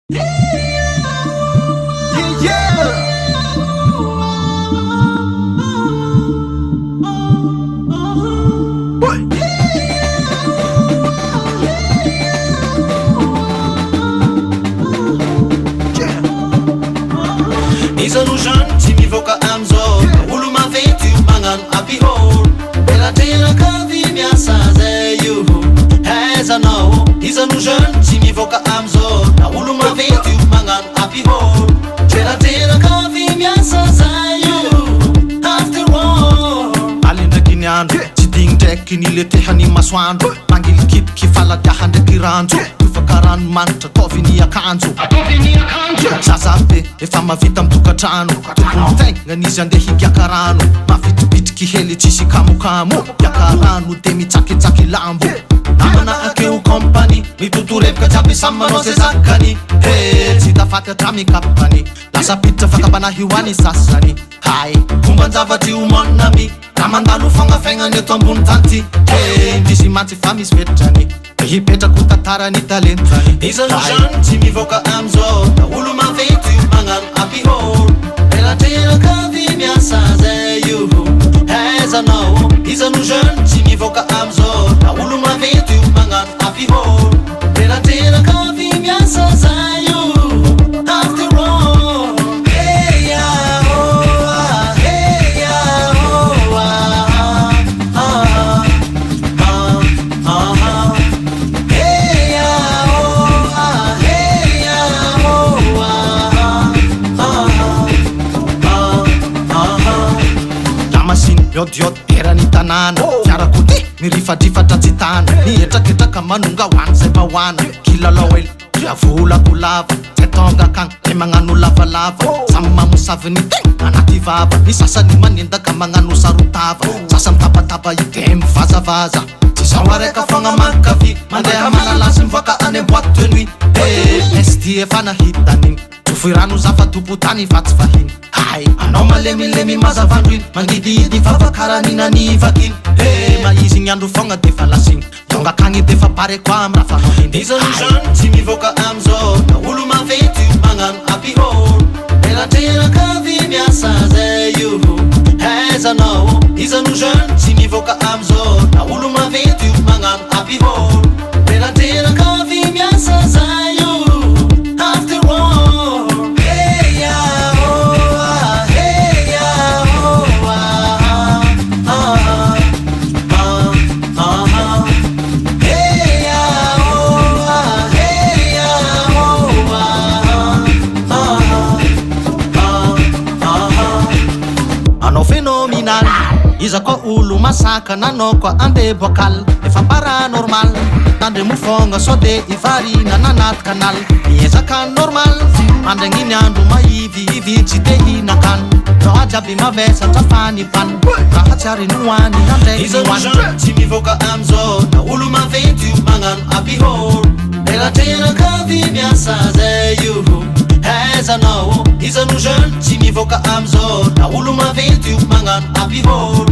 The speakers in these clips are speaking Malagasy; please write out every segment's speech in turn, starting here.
Isano jeune tsy mivoaka amizao olo maventy io magnano abihôlo elatrelaka vy miasa zay io aizanao isano jeune tsy mivoaka amizao olo maventy io magnano abihôlo elatrelaka vy miasa zay io after all alendraky ny andro tsy digny ndraiky niletehany masoandro mangilikidiky faladiaha ndraiky ranjo ifaka ranomanitra ataovy akanjo zazabe efa mavita mitokatrano tompony tegna nizy andeha higiaka rano mavitribitriky hely tsisy kamokamo giaka rano de mitsakitsaky lambo namana akeo compagnie mitotorevaka jiaby samy manao ze zakany tsy tafaty atra mikapany lasa piditra fakambanahy hoany sasany hay fombanjavatry omonami raha mandalo fagnafaignany eto ambony tanty indrisy mantsy fa misy vetrany hipetrako tantarany talentany isano jeune tsy mivoaka amizao olo maventy io magnano abihôlo elatrelaka vy miasa zay io aizanao isano jeune tsy mivoaka amizao olo maventy io magnano abihôlo elatrelaka vy miasa zay io after all hey ya oh ah hey ya oh ah ah ah hey ya oh ah hey ya oh ah lamasiny miodiody erany tanàna fiarako ty mirifadrifatra tsy tana nietraketraka manonga hoany zay mahoana kilalao ely volako lava zay tonga akagny le magnano lavalava samy mamosavy ny tegna anaty vava ny sasany manendaka magnano sarotava sasany tapatapa ide mivazavaza tsy zao araka fogna mankavy mandeha malalasy mivoaka any boîte de nuit esty efa nahitaniny tofoy rano zafa topotany vatsy vahiny hay anao malemilemy mazavandro iny mangidihidy vavakaranina-nivakiny maizy ny andro fogna defa lasiny tonga akagny defa pare koa amy raha fanao isano jeune tsy mivoaka amizao olo maventy io magnano abihôlo elatrelaka vy miasa zay io aizanao isano jeune tsy mivoaka amizao olo maventy io magnano abihôlo elatrelaka vy miasa zay io after all hey ya oh ah hey ya oh ah ah ah hey ya oh ah hey ya oh ah anao phénoménal iza koa olo masaka nanao koa ande bocal efa paranormal tandre mofogna so de ivarina nanaty canal miezaka normal andragniny andro maivy ivy tsy te hinakany raha jiaby mavesatra fanipany raha tsy ary noany andraikynoany tsy mivoaka amizao olo maventy io magnano abihôlo elatrelaka vy miasa zay io aizanao isano jeune tsy mivoaka amizao olo maventy io magnano abihôlo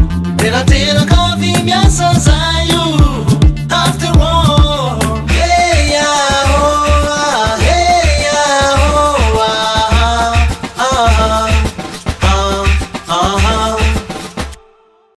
elatrelaka vy miasa